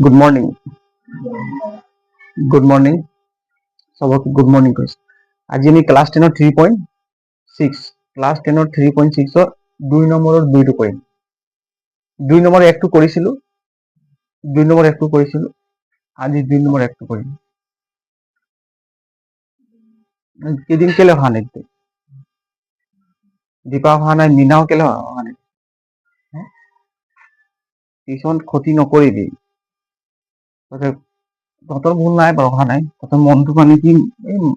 Good morning good morning সবকে good morning কৈছো। আজি আমি ক্লাছ 10 3.6 ক্লাছ 10 3.6 2 নম্বৰৰ 2টো কৰিম। 2 নম্বৰ 1টো কৰিছিলো, 2 নম্বৰ 1টো কৰিছিলো, আজি 2 নম্বৰ 1টো কৰিম। কেদিন কেলে অহা নাই? দীপা অহা নাই, মিনাও কেলে অহা নাই? টিউচন ক্ষতি নকৰিবি। তহঁতৰ ভুল নাই বাৰু, অহা নাই। তহঁতৰ মনটো মানে কি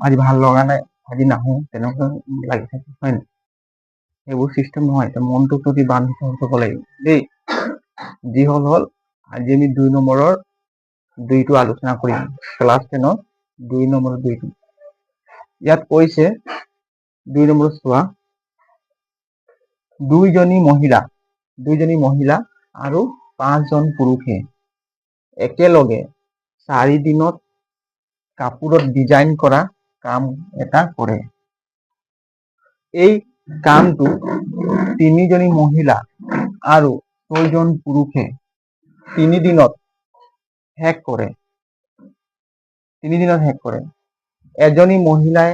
আজি ভাল লগা নাই, আজি নাহো তেনেকুৱা লাগি থাকে, হয় নাই? এইবোৰ চিষ্টেম নহয়, মনটোক যদি বান্ধি থব লাগিব দেই। যি হল হল, আজি আমি 2 নম্বৰৰ 2টো আলোচনা কৰিম। ক্লাছ 10 2 নম্বৰৰ 2টো। ইয়াত কৈছে 2 নম্বৰ চোৱা, দুইজনী মহিলা আৰু 5জন পুৰুষে একেলগে 4 দিনত কাপোৰত ডিজাইন কৰা কাম এটা কৰে। এই কামটো 3জনী মহিলা আৰু 6জন পুৰুষে 3 দিনত শেষ কৰে। এজনী মহিলাই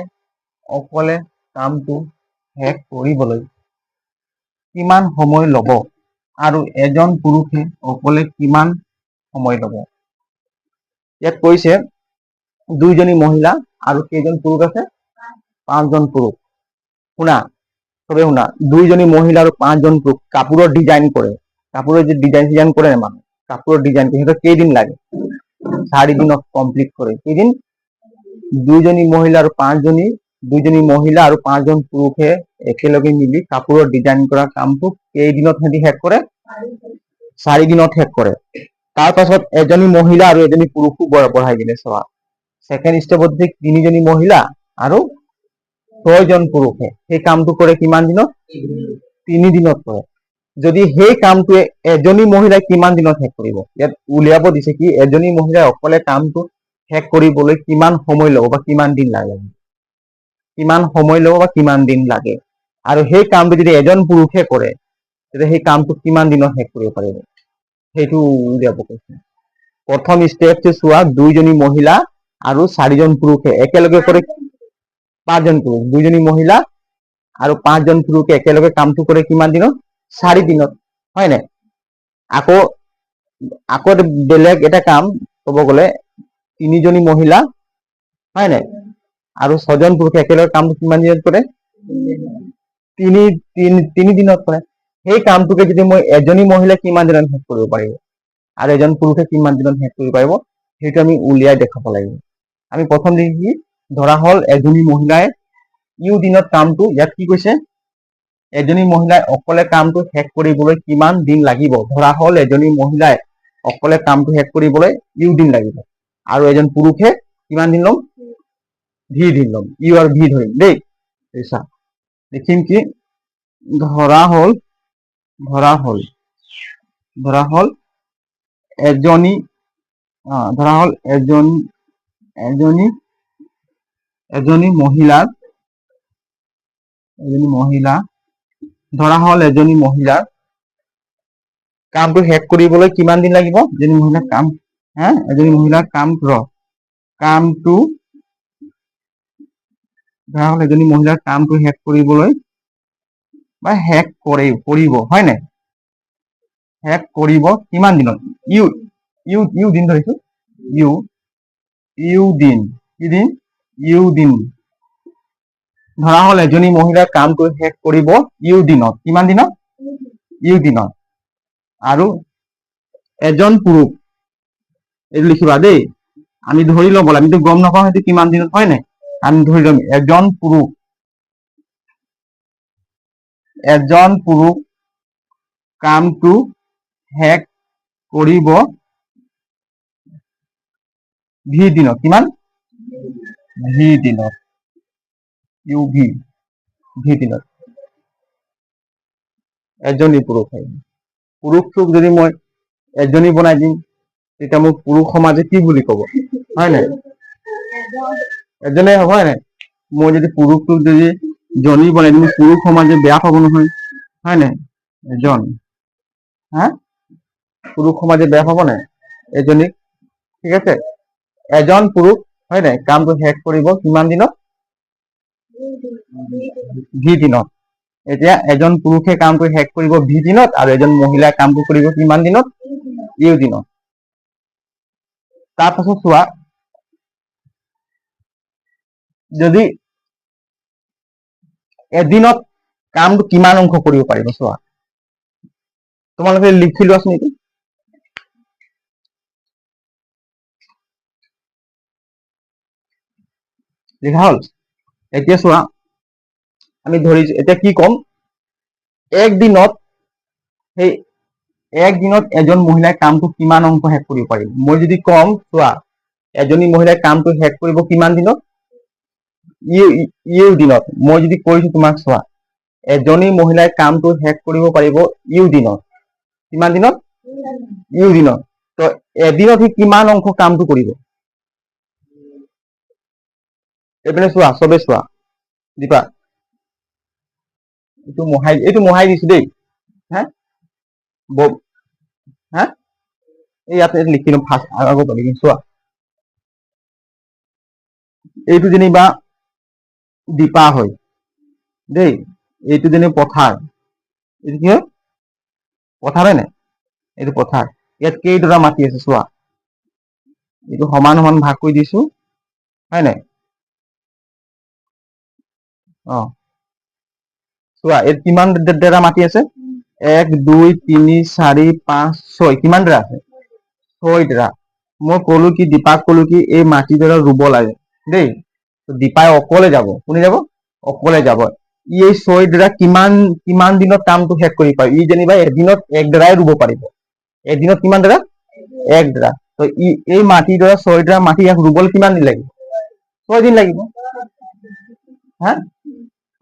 অকলে কামটো শেষ কৰিবলৈ কিমান সময় ল'ব আৰু এজন পুৰুষে অকলে কিমান সময় ল'ব? ইয়াত কৈছে 2জনী মহিলা আৰু কেইজন পুৰুষ আছে? 5জন পুৰুষ। শুনা, সবে শুনা। 2জনী মহিলা আৰু 5জন পুৰুষ কাপোৰৰ ডিজাইন কৰে। কাপোৰৰ যে ডিজাইন কৰে না মানুহ, কাপোৰৰ ডিজাইন কৰে, সেটা কেইদিন লাগে? 4 দিনত কমপ্লিট কৰে। কেইদিন? 2জনী মহিলা আৰু 5জন পুৰুষে একেলগে মিলি কাপোৰৰ ডিজাইন কৰা কামটো কেইদিনত সিহঁতি শেষ কৰে? 4 দিনত শেষ কৰে। তাৰ পাছত এজনী মহিলা আৰু এজনী পুৰুষো বঢ়াই দিলে। চোৱা, সেকেন্ড স্টেপত 3জনী মহিলা আৰু 6জন পুৰুষে সেই কামটো কৰে কিমান দিনত? 3 দিনত কৰে। যদি সেই কামটোৱে এজনী মহিলাই কিমান দিনত শেষ কৰিব? ইয়াত উলিয়াব দিছে কি এজনী মহিলাই অকলে কামটো শেষ কৰিবলৈ কিমান সময় ল'ব বা কিমান দিন লাগে, কিমান দিন লাগে। আৰু সেই কামটো যদি এজন পুৰুষে কৰে, তেতিয়া সেই কামটো কিমান দিনত শেষ কৰিব পাৰিব, সেইটো উলিয়াব কৈছে। প্ৰথম স্টেপটো চোৱা, 2জনী মহিলা আৰু 4জন পুৰুষে একেলগে কৰে। 5জন পুৰুষ, 2জনী মহিলা আৰু 5জন পুৰুষে একেলগে কামটো কৰে কিমান দিনত? 4 দিনত, হয় নাই? আকৌ বেলেগ এটা কাম ক'ব গ'লে 3জনী মহিলা, হয় নাই, আৰু 6জন পুৰুষে একেলগে কামটো কিমান দিনত কৰে? 3 দিনত কৰে। সেই কামটোকে যদি মই এজনী মহিলা কিমান দিনত শেষ কৰিব পাৰিব আৰু এজন পুৰুষে কিমান দিনত শেষ কৰিব পাৰিব, সেইটো আমি উলিয়াই দেখাব লাগিব। আমি প্ৰথম দেখি ধৰা হল এজনী মহিলাই দিনত কামটো, ইয়াত কি কৈছে? এজনী মহিলাই অকলে কামটো শেষ কৰিবলৈ কিমান দিন লাগিব? ধৰা হল এজনী মহিলাই অকলে কামটো শেষ কৰিবলৈ দিন লাগিব আৰু এজন পুৰুষে কিমান দিন ল'ম? দিন ল'ম। আৰু ভি ধৰিম দেই। দেখিম কি ধৰা হল এজনী মহিলাৰ কামটো শেষ কৰিবলৈ কিমান দিন লাগিব? এজনী মহিলাৰ কামটো শেষ কৰিবলৈ বা শেষ কৰিব, হয় নাই? শেষ কৰিব কিমান দিনত? দিন ধৰিছো। দিন। ধৰা হল এজনী মহিলাৰ কামটো শেষ কৰিব দিনত। কিমান দিনত? দিনত। আৰু এজন পুৰুষ, এইটো লিখিবা দেই। আমি ধৰি ল'ব লাগে, আমিতো গম নাপাওঁ সেইটো কিমান দিনত, হয় নাই? আমি ধৰি ল'ম এজন পুৰুষ কামটো শেষ কৰিব দিনত। কিমান? দিনত। দিনত। এজনী পুৰুষটোক যদি মই এজনী বনাই দিম, তেতিয়া মোক পুৰুষ সমাজে কি বুলি কব, হয় নাই? এজনে হ'ব, হয় নাই? মই যদি পুৰুষটোক যদি জনী বনাই দিম, পুৰুষ সমাজে বেয়া পাব নহয়, হয় নাই? পুৰুষ সমাজে বেয়া পাব নাই? এজনী ঠিক আছে এজন পুৰুষ হয় নাই কামটো শেষ কৰিব কিমান দিনত ভি দিনত এতিয়া এজন পুৰুষে কামটো শেষ কৰিব ভি দিনত আৰু এজন মহিলাই কামটো কৰিব কিমান দিনত ইউ দিনত তাৰপাছত চোৱা যদি এদিনত কামটো কিমান অংশ কৰিব পাৰিব চোৱা তোমালোকে লিখি লোৱাচোন এইটো লিখা হল এতিয়া চোৱা আমি ধৰিছো এতিয়া কি কম একদিনত সেই একদিনত এজন মহিলাই কামটো কিমান অংশ শেষ কৰিব পাৰিব মই যদি কম চোৱা এজনী মহিলাই কামটো শেষ কৰিব কিমান দিনত ইউ দিনত মই যদি কৈছো তোমাক চোৱা এজনী মহিলাই কামটো শেষ কৰিব পাৰিব ইউ দিনত কিমান দিনত ইউ দিনত তো এদিনত সি কিমান অংশ কামটো কৰিব এইপিনে চোৱা চবে চোৱা দীপা এইটো মহাই দিছো দেই হা হা এই ইয়াতে লিখি লম ফাৰ্ষ্ট আগত লিখিম চোৱা এইটো যেনিবা দীপা হয় দেই এইটো যেনিবা পথাৰ এইটো কি হয় পথাৰ হয় নাই এইটো পথাৰ ইয়াত কেইডৰা মাটি আছে চোৱা এইটো সমান সমান ভাগ কৰি দিছো হয় নাই অ চোৱা ইয়াত কিমান ডেৰা মাটি আছে 1 2 3 4 5 6 কিমান ডেৰা আছে 6 ডেৰা মই কলো কি দীপাক কলো কি এই মাটিডৰা ৰুব লাগে দেই দীপাই অকলে যাব কোনে যাব অকলে যাব এই 6 ডেৰা কিমান কিমান দিনত কামটো শেষ কৰি পায় ই যেনিবা এদিনত 1 ডেৰাই ৰুব পাৰিব এদিনত কিমান ডেৰা 1 ডেৰা তো এই মাটিডৰা 6 ডেৰা মাটি ইয়াক ৰুবলৈ কিমান দিন লাগিব 6 দিন লাগিব হা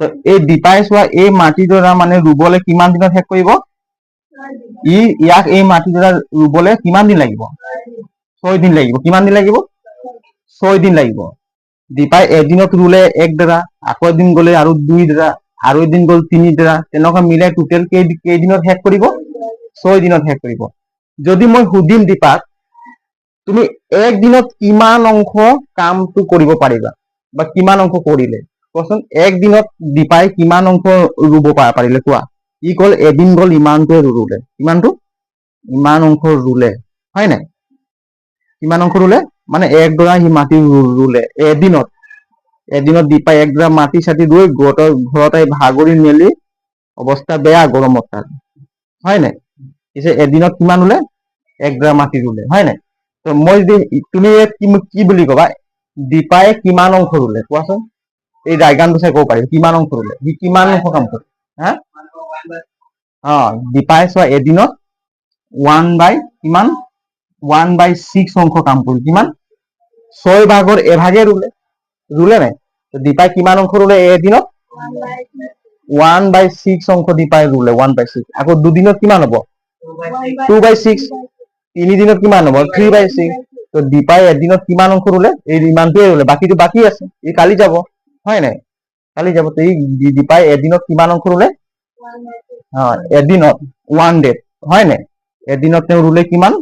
তো এই দীপাই চোৱা এই মাটিডৰা মানে ৰুবলৈ কিমান দিনত শেষ কৰিব ইয়াক এই মাটিডৰা ৰুবলৈ কিমান দিন লাগিব 6 দিন লাগিব কিমান দিন লাগিব 6 দিন লাগিব দীপাই এদিনত ৰুলে 1 ডেৰা আকৌ এদিন গলে আৰু 2 ডেৰা আৰু এদিন গল 3 ডেৰা তেনেকুৱা মিলাই টোটেল কেইদিনত শেষ কৰিব 6 দিনত শেষ কৰিব যদি মই সুধিম দীপাক তুমি এক দিনত কিমান অংশ কামটো কৰিব পাৰিবা বা কিমান অংশ কৰিলে কোৱাচোন এক দিনত দীপাই কিমান অংশ ৰুব পাৰিলে কোৱা ই কল এদিন গল ইমানটোৱে ৰুলে ইমানটো ইমান অংশ ৰুলে হয় নাই কিমান অংশ ৰুলে মানে 1 ডৰা সি মাটি ৰুলে এদিনত দীপাই 1 ডৰা মাটি চাটি ৰুই ঘৰত আহি ভাগৰি মেলি অৱস্থা বেয়া গৰমত তাৰ হয় নাই পিছে এদিনত কিমান ৰুলে 1 ডৰা মাটি ৰুলে হয় নাই তো মই যদি তুমি কি বুলি কবা দীপাই কিমান অংশ ৰুলে কোৱাচোন এই ডাইগ্ৰামটো চাই ক'ব পাৰিব কিমান অংশ ৰুলে সি কিমান অংশ কাম কৰে হা দীপাই চোৱা এদিনত 1/6 অংশ কাম কৰিল কিমান 6 ভাগৰ এভাগে ৰুলে নাই দীপাই কিমান অংশ ৰুলে এদিনত 1/6 অংশ দীপাই ৰুলে 1/6 আকৌ দুদিনত কিমান হ'ব 2/6 তিনি দিনত কিমান হ'ব 3/6 তো দীপাই এদিনত কিমান অংশ ৰুলে এই ইমানটোৱে ৰুলে বাকীটো বাকী আছে এই কালি যাব হয় নাই কালি যাব তো এই দীপাই এদিনত কিমান অংশ ৰুলে এদিনত 1 ডে হয় নাই এদিনত তেওঁ ৰুলে কিমান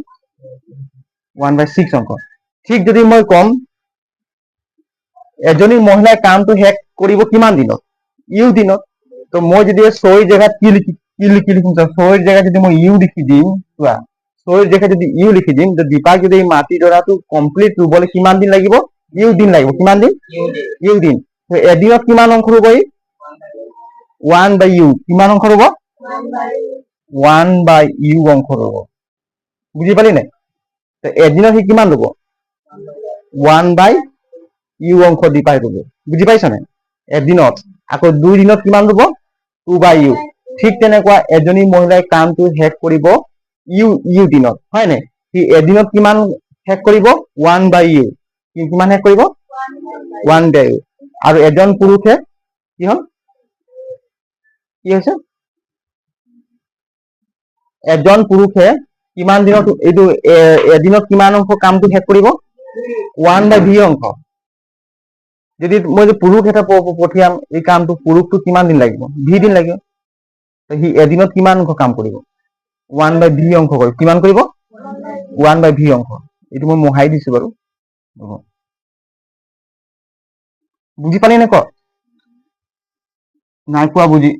1/6 অংশ ঠিক যদি মই কম এজনী মহিলাই কামটো শেষ কৰিব কিমান দিনত ইউ দিনত তো মই যদি 6 জেগাত কি লিখিম 6 জেগাত যদি মই ইউ লিখি দিম চোৱা 6 জেগাত যদি ইউ লিখি দিম তো দীপাক যদি এই মাটি ডৰাটো কমপ্লিট ৰুবলৈ কিমান দিন লাগিব ইউ দিন লাগিব কিমান দিন ইউ দিন তো এদিনত কিমান অংশ ৰুব ই 1/u কিমান অংশ ৰুব 1/u অংশ ৰুব বুজি পালি নাই তো এদিনত সি কিমান ৰুব 1/u অংশ দীপাই ৰুব বুজি পাইছ নাই এদিনত আকৌ 2 দিনত কিমান ৰুব 2/u ঠিক তেনেকুৱা এজনী মহিলাই কামটো শেষ কৰিব ইউ দিনত হয় নাই সি এদিনত কিমান শেষ কৰিব 1/u কিমান শেষ কৰিব 1/u আৰু এজন পুৰুষে কি হল কি হৈছে এজন পুৰুষে কিমান দিনত এইটো এদিনত কিমান অংশ কামটো শেষ কৰিব 1/v অংশ যদি মই পুৰুষ এটা পঠিয়াম এই কামটো পুৰুষটো কিমান দিন লাগিব ভি দিন লাগিব সি এদিনত কিমান অংশ কাম কৰিব 1/v অংশ কৰিব কিমান কৰিব 1/v অংশ এইটো মই মোহাই দিছো বাৰু বুজি পালি নে ক নাই পোৱা বুজি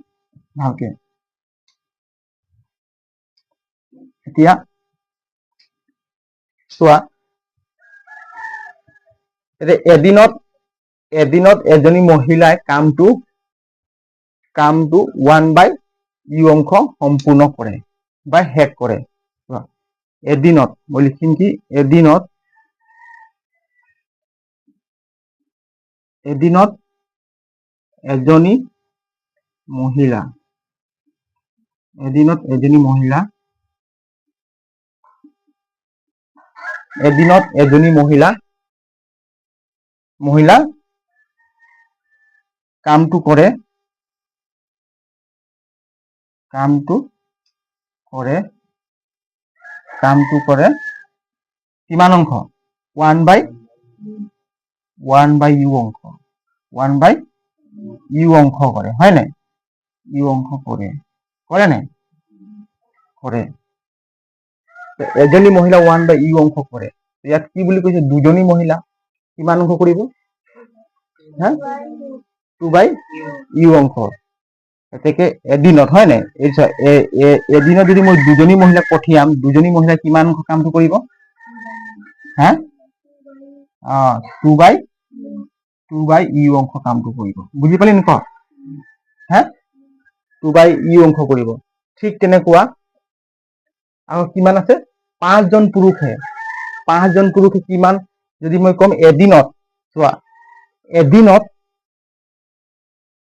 ভালকে এতিয়া চোৱা এদিনত এজনী মহিলাই কামটো 1/u অংশ সম্পূৰ্ণ কৰে বা শেষ কৰে এদিনত মই লিখিম কি এদিনত এজনী মহিলা কামটো কৰে কিমান অংশ 1/u অংশ 1/u অংশ কৰে হয় নাই ইউ অংশ কৰে নাই কৰে এজনী মহিলা 1/u অংশ কৰে ইয়াত কি বুলি কৈছে দুজনী মহিলা কিমান অংশ কৰিব হা 2/u অংশ এতেকে এদিনত হয় নাই এদিনত যদি মই দুজনী মহিলাক পঠিয়াম দুজনী মহিলা কিমান অংশ কামটো কৰিব হা 2/u অংশ কামটো কৰিব বুজি পালি নে ক হা 2/u অংশ কৰিব ঠিক তেনেকুৱা আৰু কিমান আছে পাঁচজন পুৰুষে কিমান যদি মই কম এদিনত চোৱা এদিনত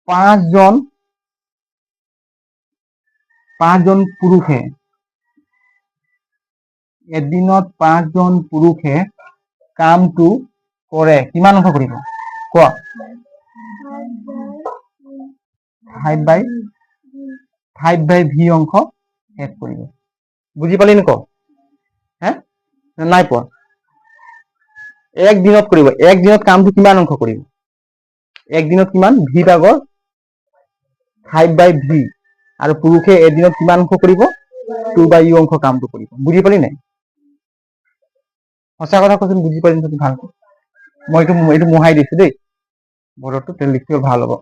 পাঁচজন পুৰুষে কামটো কৰে কিমান অংশ কৰিব কোৱা 5/v অংশ শেষ কৰিব বুজি পালি নে ক হা নাই পোৱা এক দিনত কামটো কিমান অংশ কৰিব একদিনত কিমান ভি ভাগৰ 5/v আৰু পুৰুষে এদিনত কিমান অংশ কৰিব 2/u অংশ কামটো কৰিব বুজি পালি নাই সঁচা কথা কৈছো বুজি পালি নেকি ভালকে মই এইটো মোহাই দিছো দেই বৰ্ডটো তেল লিখিব ভাল হ'ব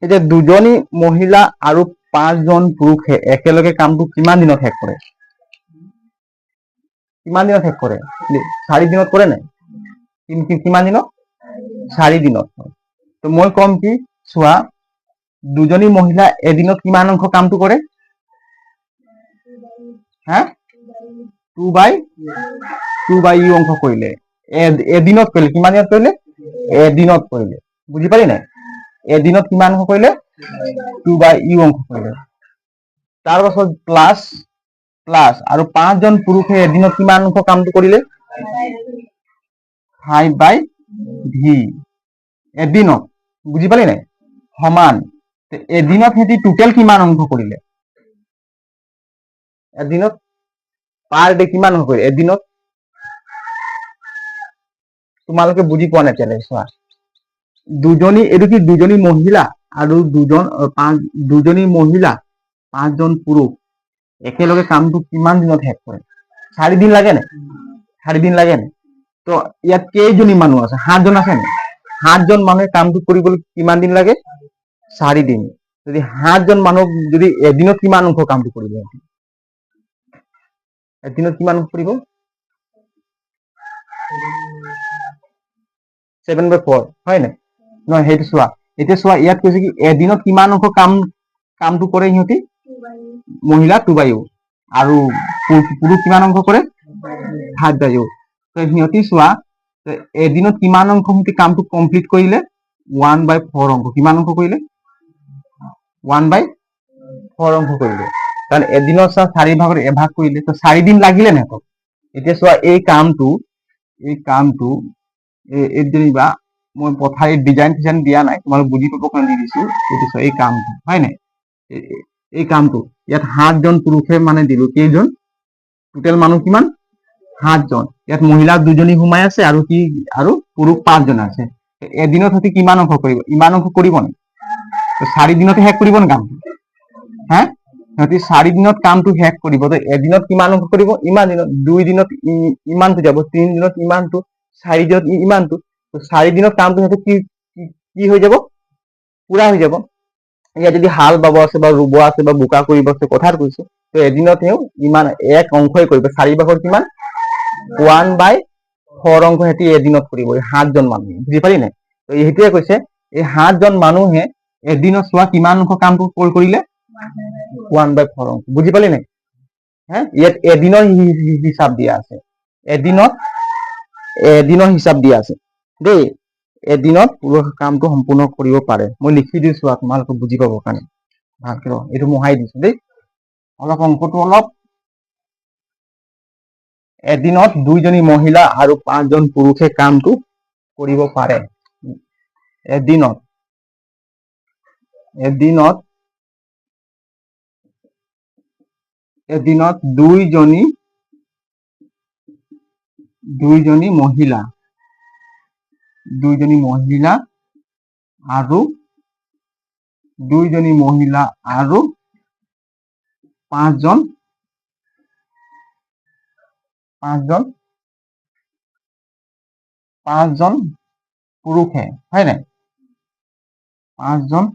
এতিয়া দুজনী মহিলা আৰু পাঁচজন পুৰুষে একেলগে কামটো কিমান দিনত শেষ কৰে 4 দিনত কৰে নাই কিমান দিনত 4 দিনত তো মই কম কি চোৱা দুজনী মহিলা এদিনত কিমান অংশ কামটো কৰে হা 2/u অংশ কৰিলে এদিনত কৰিলে কিমান দিনত কৰিলে এদিনত কৰিলে বুজি পালি নাই এদিনত কিমান অংশ কৰিলে 2/u অংশ কৰিলে তাৰ পাছত প্লাস আৰু পাঁচজন পুৰুষে এদিনত কিমান অংশ কামটো কৰিলে 5/v এদিনত বুজি পালি নাই সমান এদিনত সিহঁতি টোটেল কিমান অংশ কৰিলে এদিনত পাৰ ডে কিমান অংশ কৰিলে এদিনত তোমালোকে বুজি পোৱা নাই তেলে চোৱা দুজনী মহিলা আৰু দুজনী মহিলা পাঁচজন পুৰুষ একেলগে কামটো কিমান দিনত শেষ কৰে 4 দিন লাগে নে 4 দিন লাগে নে তো ইয়াত কেইজনী মানুহ আছে 7 জন আছে নে 7 জন মানুহে কামটো কৰিবলৈ কিমান দিন লাগে 4 দিন যদি 7 জন মানুহ যদি এদিনত কিমান অংশ কামটো কৰিব এদিনত কিমান অংশ কৰিব 7/4 হয় নাই নহয় সেইটো চোৱা এতিয়া চোৱা ইয়াত কৈছে কি এদিনত কিমান অংশ কামটো কৰে সিহঁতি মহিলা 2/u আৰু পুৰুষ কিমান অংশ কৰে 5/u তো সিহঁতি চোৱা এদিনত কিমান অংশ সিহঁতি কামটো কমপ্লিট কৰিলে 1/4 অংশ কিমান অংশ কৰিলে 1/4 অংশ কৰিলে কাৰণ এদিনত 4 ভাগৰ এভাগ কৰিলে তো 4 দিন লাগিলে না এতিয়া চোৱা এই কামটো যেনিবা মই পথাৰ ডিজাইন চিজাইন দিয়া নাই, তোমালোক বুজি পাব কাৰণে দি দিছো। এইটো চোৱা এই কামটো হয় নাই, এই কামটো ইয়াত 7জন পুৰুষে মানে দিলো, কেইজন টোটেল মানুহ কিমান 7জন। ইয়াত মহিলা 2জনী সোমাই আছে আৰু পুৰুষ 5জন আছে। এদিনত সিহঁতি কিমান অংশ কৰিব? ইমান অংশ কৰিব নে? 4 দিনতে শেষ কৰিব নে কামটো? হা, সিহঁতি 4 দিনত কামটো শেষ কৰিব। তো এদিনত কিমান অংশ কৰিব? ইমান দিনত। 2 দিনত ইমানটো যাব, 3 দিনত ইমানটো, 4 দিনত ইমানটো। তো 4 দিনত কামটো সিহঁতি কি হৈ যাব? পুৰা হৈ যাব। ইয়াত যদি হাল বাব আছে বা ৰুব আছে বা বোকা কৰিব আছে, কথাত কৈছো, তো এদিনত তেওঁ ইমান এক অংশই কৰিব। 4 ভাগৰ কিমান? 1/4 অংশ সিহঁতি এদিনত কৰিব, 7জন মানুহে। বুজি পালি নাই? তো সেইটোৱে কৈছে, এই 7জন মানুহে এদিনত চোৱা কিমান অংশ কামটো কৰিলে? 1/4 অংশ। বুজি পালি নাই? হ্যাঁ, ইয়াত এদিনৰ হিচাপ দিয়া আছে, এদিনৰ হিচাপ দিয়া আছে দেই। এদিনত পুৰুষ কামটো সম্পূৰ্ণ কৰিব পাৰে। মই লিখি দিছো তোমালোকে বুজি পাবৰ কাৰণে ভালকে। এইটো মোহাই দিছো দেই, অলপ অংকটো অলপ। এদিনত 2জনী মহিলা আৰু 5জন পুৰুষে কামটো কৰিব পাৰে। এদিনত 2জনী মহিলা আৰু 5জন পুৰুষে, হয় নাই? 5জন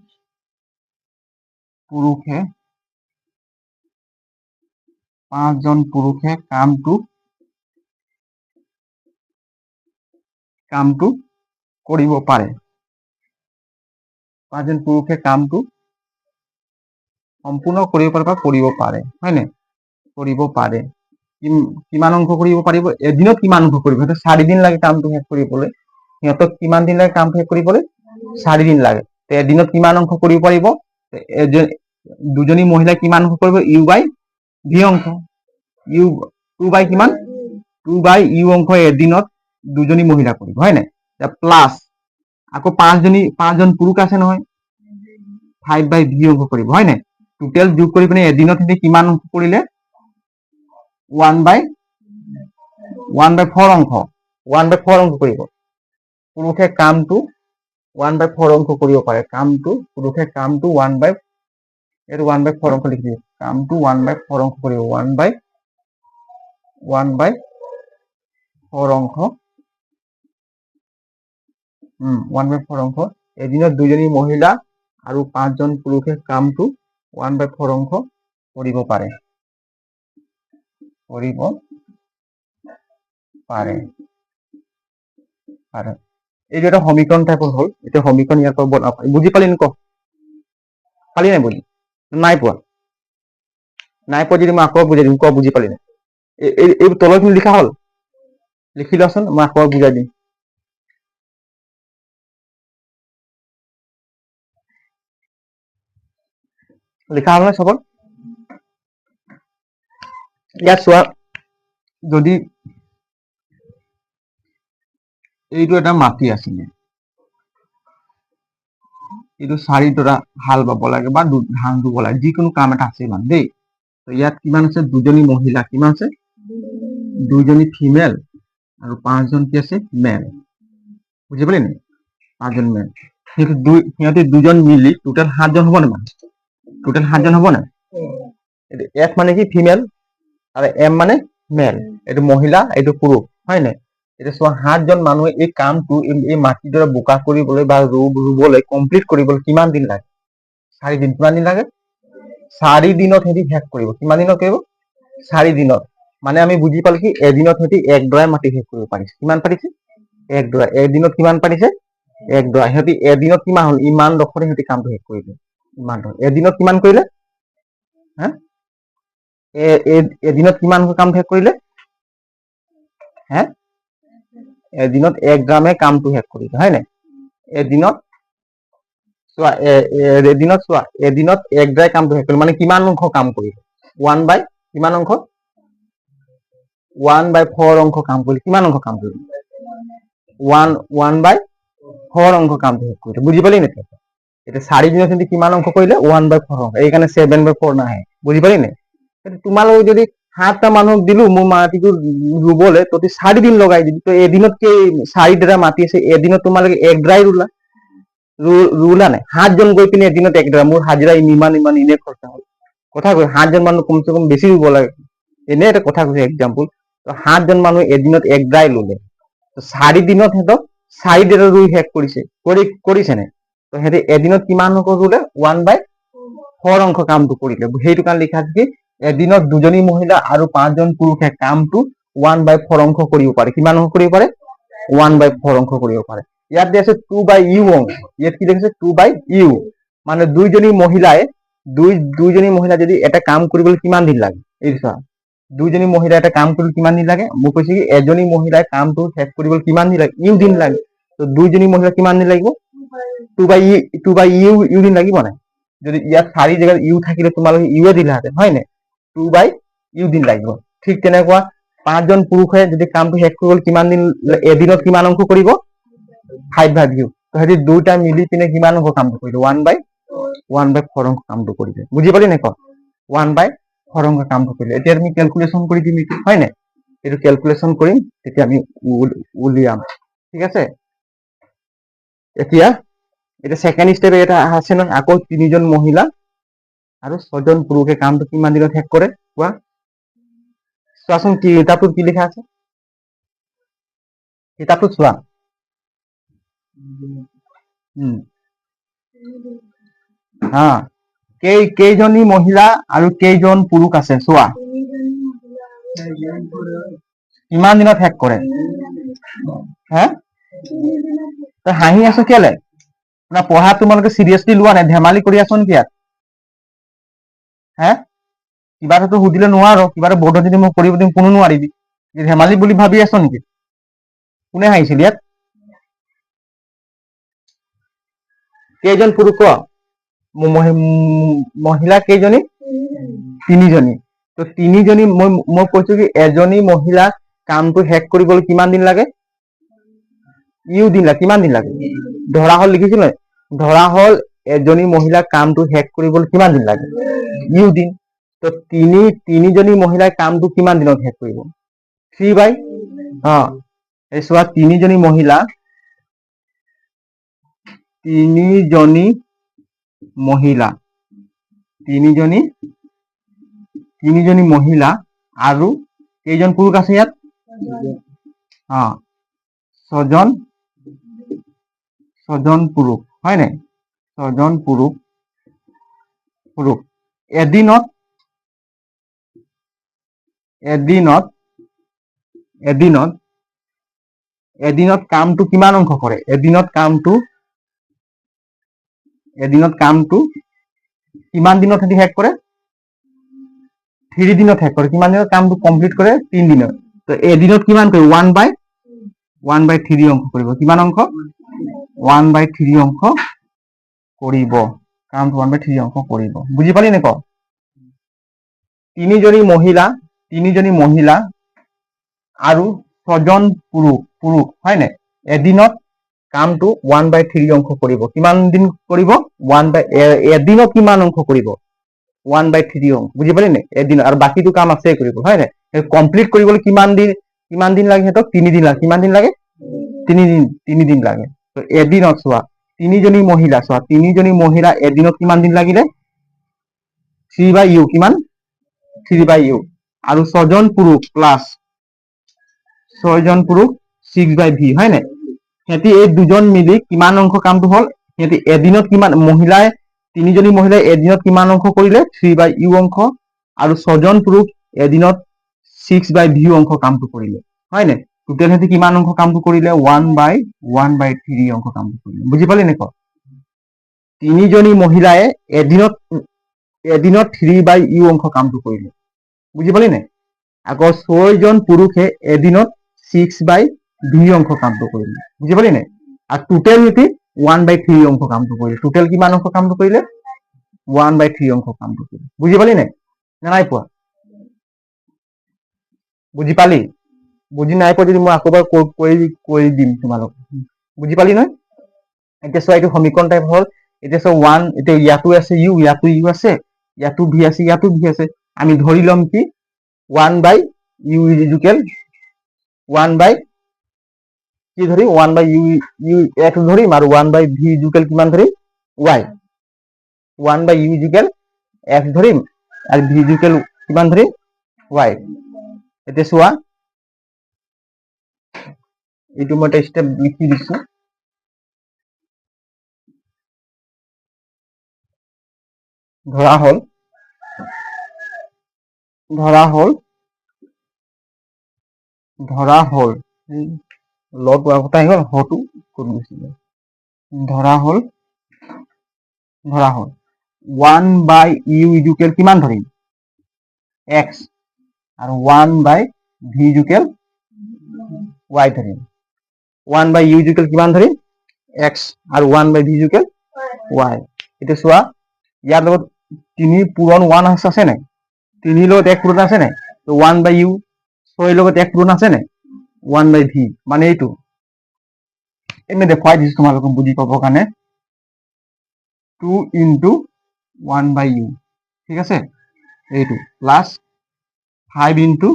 পুৰুষে কামটো কৰিব পাৰে। 5জন পুৰুষে কামটো সম্পূৰ্ণ কৰিব পাৰে বা কৰিব পাৰে, হয় নাই? কৰিব পাৰে। কিমান অংশ কৰিব পাৰিব? এদিনত কিমান অংশ কৰিব? সিহঁতে 4 দিন লাগে কামটো শেষ কৰিবলৈ। সিহঁতক কিমান দিন লাগে কাম শেষ কৰিবলৈ? 4 দিন লাগে। এদিনত কিমান অংশ কৰিব পাৰিব? 2জনী মহিলাই কিমান অংশ কৰিব? U/V অংশ। কিমান? 2/U অংশ এদিনত 2জনী মহিলা কৰিব, হয় নাই? প্লাছ আকৌ 5জন পুৰুষ আছে নহয়, 5/V অংশ কৰিব, হয় নাই? টোটেল যোগ কৰি পিনে এদিনত সিহঁতে কিমান অংশ কৰিলে? 1/4 অংশ কৰিব। পুৰুষে কামটো 1/4 অংশ কৰিব পাৰে। পুৰুষে কামটো 1/4 অংশ লিখি দিয়ে। কামটো 1/4 অংশ কৰিব। 1/4 অংশ। 1/4 অংশ। এদিনত 2জনী মহিলা আৰু 5জন পুৰুষে কামটো 1/4 অংশ কৰিব পাৰে। এইটো এটা সমীকৰণ টাইপৰ হ'ল। এতিয়া সমীকৰণ ইয়াৰ পৰা বনাব পাৰি। বুজি পালি নে? পালি নাই? বুজি নাই পোৱা? যদি মই আকৌ বুজাই দিম, বুজি পালি নাই? এই তলৰখিনি লিখা হ'ল? লিখি লোৱাচোন, মই আকৌ বুজাই দিম। লিখা হ'ল নে চবৰ? ইয়াত চোৱা, যদি এইটো এটা মাটি আছিলে, এইটো 4 হাল বাব লাগে বা ধান ৰুব লাগে, যিকোনো কাম এটা আছে মানে দেই। ইয়াত কিমান আছে? 2জনী মহিলা, কিমান আছে? 2জনী ফিমেল আৰু 5জন কি আছে? মেল। বুজি পালি নাই? 5জন মেল। সিহঁতে 2জন মিলি টোটেল 7জন হ'ব নে? টোটেল 7জন হ'ব নাই? F মানে কি? ফিমেল আৰু M মানে মেল। এইটো মহিলা, এইটো পুৰুষ, হয় নাই? এতিয়া চোৱা, 7জন মানুহে এই কামটো, এই মাটিডৰা বোকা কৰিবলৈ বা ৰুবলৈ কমপ্লিট কৰিবলৈ কিমান দিন লাগে? 4 দিন। কিমান দিন লাগে? 4 দিনত সিহঁতি শেষ কৰিব। কিমান দিনত কৰিব? 4 দিনত। মানে আমি বুজি পালো কি এদিনত সিহঁতি 1 ডৰা মাটি শেষ কৰিব পাৰিছে। কিমান পাৰিছে? 1 ডৰা। এদিনত কিমান পাৰিছে? 1 ডৰা। সিহঁতি এদিনত কিমান হ'ল? ইমান ডোখৰে সিহঁতি কামটো শেষ কৰিলে। ইমান এদিনত কিমান কৰিলে? হা, এদিনত কিমান কাম শেষ কৰিলে? হে, এদিনত 1 গ্ৰামে কামটো শেষ কৰিলে, হয় নাই? এদিনত চোৱা, এদিনত 1 গ্ৰাই কামটো শেষ কৰিলে, মানে কিমান অংশ কাম কৰিলে? 1/, কিমান অংশ? 1/4 অংশ কাম কৰিলে কিমান অংশ কাম কৰিলে 1/4 অংশ কামটো শেষ কৰিলে বুজি পালি নে এতিয়া 4 দিনত সিহঁতি কিমান অংশ কৰিলে 1/4 অংশ এইকাৰণে 7/4 নাহে বুজি পালি নে তোমালোক যদি 7টা মানুহক দিলো মোৰ মাটিটো ৰুবলে ততি 4 দিন লগাই দিলি তো এদিনত কি 4 ডৰা মাটি আছে এদিনত তোমালোকে এক ড্ৰাই ৰুলা নাই 7জন গৈ পিনে এদিনত এক ডৰা মোৰ হাজিৰা ইমান ইনে খৰচা হ'ল কথা কৈ 7জন মানুহ কমচে কম বেছি ৰুব লাগে এনে এটা কথা কৈছে এক্সাম্পল তো 7জন মানুহ এদিনত এক ড্ৰাই ললে তো 4 দিনত সিহঁতক 4 ডৰা ৰুই শেষ কৰিছে নে তো সিহঁতে এদিনত কিমান অংশ ৰুলে 1/4 অংশ কামটো কৰিলে সেইটো কাৰণে লিখা আছে কি এদিনত দুজনী মহিলা আৰু 5জন পুৰুষে কামটো 1/4 অংশ কৰিব পাৰে কিমান অংশ কৰিব পাৰে 1/4 অংশ কৰিব পাৰে ইয়াত দিয়া আছে 2/u অংশ ইয়াত কি দেখিছে 2/u মানে দুইজনী মহিলা যদি এটা কাম কৰিবলৈ কিমান দিন লাগে এই চোৱা দুইজনী মহিলা এটা কাম কৰিবলৈ কিমান দিন লাগে মোক কৈছে কি এজনী মহিলাই কামটো শেষ কৰিবলৈ কিমান দিন লাগে ইউ দিন লাগে তো দুইজনী মহিলা কিমান দিন লাগিব 2/u দিন লাগিব নাই যদি ইয়াত 4 জেগাত ইউ থাকিলে তোমালোকে ইউ দিলাহেঁতেন হয় নাই 2/u দিন লাগিব ঠিক তেনেকুৱা 5জন পুৰুষে যদি কামটো শেষ কৰিবলৈ কিমান দিন এদিনত কিমান অংশ কৰিব 5/u তো হেতি দুইটা মিলি পিনে কিমান অংশ কামটো কৰিলে 1/4 অংশ কামটো কৰিলে বুজি পালি নে ক 1/4 অংশ কামটো কৰিলে এতিয়া আমি ক্যালকুলেশন কৰি দিম এইটো হয় নাই এইটো ক্যালকুলেশন কৰিম তেতিয়া আমি উলিয়াম ঠিক আছে এতিয়া সেকেন্ড স্টেপ এটা আছে ন আকৌ 3জন মহিলা আৰু 6জন পুৰুষে কামটো কিমান দিনত শেষ কৰে কোৱা চোৱাচোন কিতাপটোত কি লিখা আছে কিতাপটোত চোৱা হা কেইজনী মহিলা আৰু কেইজন পুৰুষ আছে চোৱা কিমান দিনত শেষ কৰে হা তই হাঁহি আছো কেলে না পঢ়া তোমালোকে সিৰিয়াসলি লোৱা নাই ধেমালি কৰি আছো নেকি ইয়াত হে কিবা এটা সুধিলে নোৱাৰো কিবা এটা বৰ্ডত যদি মই কৰিব দিম কোনো নোৱাৰিবি ধেমালি বুলি ভাবি আছো নেকি কোনে হাঁহিছিল ইয়াত কেইজন পুৰুষ মহিলা কেইজনী 3জনী তো 3জনী মই কৈছো কি এজনী মহিলা কামটো শেষ কৰিবলৈ কিমান দিন লাগে ইউ দিন লাগে কিমান দিন লাগে ধৰা হল লিখিছিল ধৰা হল এজনী মহিলা কামটো শেষ কৰিবলৈ কিমান দিন লাগে ইউ দিন তো তিনিজনী মহিলাই কামটো কিমান দিনত শেষ কৰিব 3/, এই চোৱা তিনিজনী মহিলা আৰু কেইজন পুৰুষ আছে ইয়াত 6জন পুৰুষ হয় নাই 6জন পুৰুষ এদিনত কামটো কিমান অংশ কৰে এদিনত কামটো কিমান দিনত সিহঁতি শেষ কৰে 3 দিনত শেষ কৰে কিমান দিনত কামটো কমপ্লিট কৰে 3 দিনত তো এদিনত কিমান কৰিব 1/3 অংশ কৰিব কিমান অংশ 1/3 অংশ কৰিব কামটো 1/3 অংশ কৰিব বুজি পালি নে ক তিনিজনী মহিলা আৰু 6জন পুৰুষ হয় নাই এদিনত কামটো 1/3 অংশ কৰিব কিমান দিন কৰিব এদিনত কিমান অংশ কৰিব 1/3 অংশ বুজি পালি নে এদিন আৰু বাকিটো কাম আছে কৰিব হয় নাই কমপ্লিট কৰিবলৈ কিমান দিন লাগে সিহঁতক 3 দিন লাগে কিমান দিন লাগে 3 দিন লাগে তো এদিনত চোৱা তিনিজনী মহিলা এদিনত কিমান দিন লাগিলে 3/u কিমান 3/u আৰু 6জন পুৰুষ প্লাস 6জন পুৰুষ 6/v হয় নাই সিহঁতি এই দুজন মিলি কিমান অংশ কামটো হল সিহঁতি এদিনত কিমান তিনিজনী মহিলাই এদিনত কিমান অংশ কৰিলে 3/u অংশ আৰু 6জন পুৰুষ এদিনত 6/v অংশ কামটো কৰিলে হয় নাই টোটেল সিহঁতি কিমান অংশ কামটো কৰিলে 1/3 অংশ কামটো কৰিলে বুজি পালি নে ক তিনিজনী মহিলাই এদিনত 3/u অংশ কামটো কৰিলে বুজি পালি নে আকৌ 6জন পুৰুষে এদিনত 6/v অংশ কামটো কৰিলে বুজি পালি নে আৰ টোটাল সিহঁতি 1/3 অংশ কামটো কৰিলে টোটাল কিমান অংশ কামটো কৰিলে 1/3 অংশ কামটো কৰিলে বুজি পালি নে নাই পোৱা বুজি পালি? বুজি নাই পোৱা যদি মই আকৌ এবাৰ কৰি দিম তোমালোক। বুজি পালি নহয়? এতিয়া চোৱা এইটো সমীকৰণ টাইপ হ'ল। এতিয়া চোৱা 1, এতিয়া ইয়াতো আছে ইউ, ইয়াতো ইউ আছে, ইয়াতো ভি আছে, ইয়াতো ভি আছে। আমি ধৰি ল'ম কি 1 বাই ইউ ইজ ইকুৱেল 1 বাই কি ধৰিম 1 বাই ইউ ইউ এক্স ধৰিম আৰু 1 বাই ভি ইজ ইকুৱেল কিমান ধৰিম y. 1 by u is equal x ধৰিম আৰু ভি ইজ ইকুৱেল কিমান ধৰিম ৱাই। এতিয়া চোৱা এইটো মই এটা ষ্টেপ লিখি দিছো। ধৰা হ'ল লগ আগতে আহি গ'ল, হটো ক'ত গৈছিলে? ধৰা হ'ল 1 বাই ইউ ইজ ইকুৱেল কিমান ধৰিম এক্স আৰু 1 বাই ভি ইজ ইকুৱেল ৱাই ধৰিম। 1 বাই ইউ ইজ ইকুৱেল কিমান ধৰিম এক্স আৰু 1 বাই ভি ইজ ইকুৱেল ৱাই। এতিয়া চোৱা ইয়াৰ লগত 3 পূৰণ 1 আছে নাই? 3 লগত 1 পূৰণ আছে নাই? 1 বাই ইউ 6 লগত 1 পূৰণ আছে নাই? 1 বাই ভি মানে এইটো এনে দেখুৱাই দিছো তোমালোকক বুজি পাবৰ কাৰণে। 2 ইনটু 1 বাই ইউ, ঠিক আছে, এইটো প্লাছ 5 ইনটু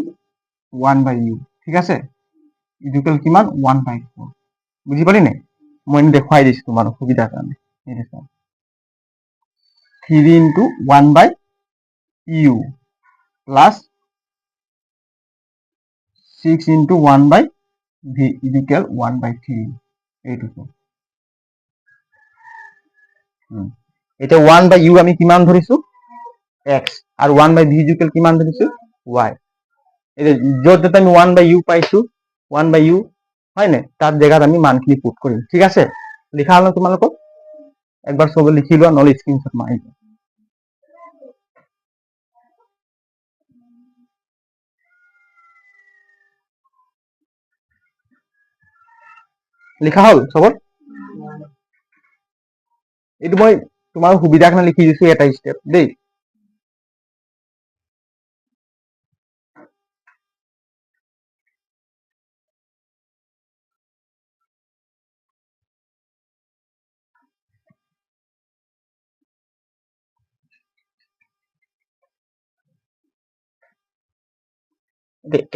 1 বাই ইউ, ঠিক আছে, ইকুৱেল কিমান 1/4। বুজি পালি নাই? মই এনে দেখুৱাই দিছো তোমালোক সুবিধাৰ কাৰণে। 3 into 1 by U plus 6 into 1 by V equal 1/3। এইটো এতিয়া 1 বাই ইউ আমি কিমান ধৰিছো এক্স আৰু 1 বাই ভি ইকুৱেল কিমান ধৰিছো ৱাই। এতিয়া য'ত য'ত আমি 1 বাই ইউ পাইছো 1 বাই ইউ হয় নে, তাত জেগাত আমি মানখিনি পুট কৰিম। ঠিক আছে, লিখা হ'ল তোমালোকক? একবাৰ চবে লিখি লোৱা, নহ'লে স্ক্ৰীনশ্বট মাৰি লোৱা। লিখা হ'ল চবৰ? এইটো মই তোমাৰ সুবিধাৰ কাৰণে লিখি দিছো এটা ষ্টেপ দেই।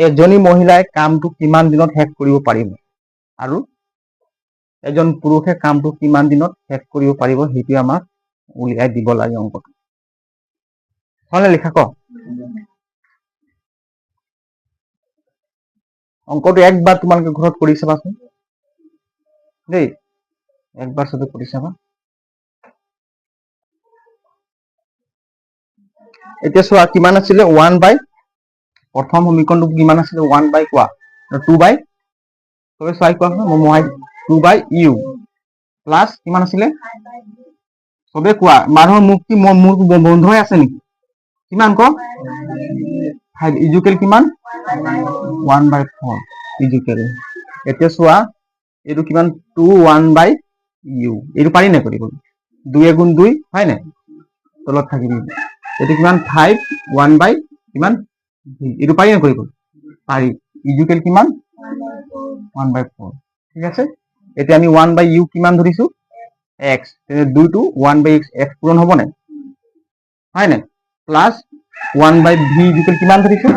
এজনী মহিলাই কামটো কিমান দিনত শেষ কৰিব পাৰিব আৰু এজন পুৰুষে কামটো কিমান দিনত শেষ কৰিব পাৰিব সেইটো আমাক উলিয়াই দিব লাগে অংকটো। হয়নে লিখা ক? অংকটো একবাৰ তোমালোকে ঘৰত কৰি চাবাচোন দেই, একবাৰ চবে কৰি চাবা। এতিয়া চোৱা কিমান আছিলে 1 বাই প্ৰথম সমীকৰণটো কিমান আছিলে 1 বাই কোৱা 2 বাই চবে চাই কোৱা মই 2 বাই ইউ প্লাছ কিমান আছিলে চবে কোৱা। মানুহৰ মুখ কি মোৰ বন্ধ হৈ আছে নেকি? কিমান ক 5 ইজুকেল কিমান 1/4 ইজুকেল। এতিয়া চোৱা এইটো কিমান 2 1 বাই ইউ, এইটো পাৰি নাই কৰিব? 2 গুণ 2 হয় নাই, তলত থাকি দিম। এইটো কিমান 5 1 বাই কিমান এইটো পাৰি নাই কৰিব? পাৰি। ইজুকেল কিমান 1/4, ঠিক আছে। এতিয়া আমি 1 বাই ইউ কিমান ধৰিছো এক্স, 2 টো 1 বাই এক্স পূৰণ হ'ব নাই হয় নাই, প্লাছ 1 বাই ভি ইকুৱেল কিমান ধৰিছো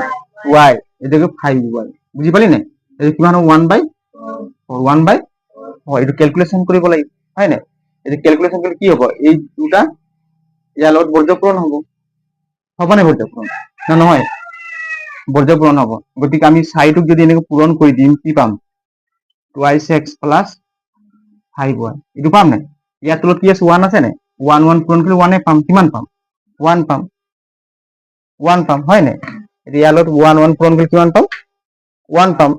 ৱাই, এটাকে 5 ৱাই। বুজি পালি নাই? এইটো কিমান হ'ব 1 বাই 1/4। এইটো ক্যালকুলেশন কৰিব লাগিব হয় নাই? এইটো ক্যালকুলেশন কৰিলে কি হ'ব? এই দুটা ইয়াৰ লগত বৰ্গ পূৰণ হ'ব নাই? বৰ্গ পূৰণ না নহয়? বৰ্গ পূৰণ হ'ব। গতিকে আমি চাইটোক যদি এনেকৈ পূৰণ কৰি দিম কি পাম 2x প্লাছ 5y, এইটো পাম নাই? ইয়াৰ তলত কি আছে 1 আছে নাই? 1 1 পূৰণ কৰিলে 1 পাম। কিমান পাম 1 পাম, 1 পাম হয় নাই? এতিয়া ইয়াৰ লগত 1 1 পূৰণ কৰিলে কিমান পাম 1 পাম।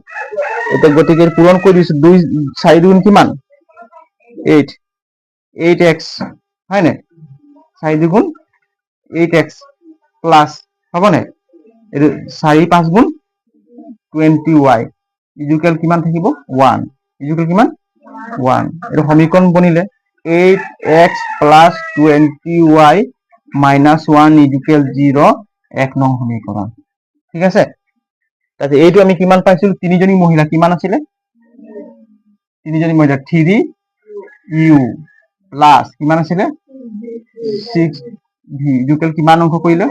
এতিয়া গতিকে পূৰণ কৰি দিছো 2 4 গুণ কিমান 8 8x হয় নাই, 4 গুণ 8x প্লাছ হ'ব নাই, এইটো 4 5 গুণ 20y ইজুকেল কিমান থাকিব 1, ইজুকেল কিমান 1। এইটো সমীকৰণ বনিলে 8x plus 20y minus 1 equal 0 1 নং সমীকৰণ। ঠিক আছে। তাৰপিছত এইটো আমি কিমান পাইছিলো তিনিজনী মহিলা কিমান আছিলে তিনিজনী মহিলা 3u প্লাস কিমান আছিলে 6v ইকুয়াল কিমান অংক কৰিলে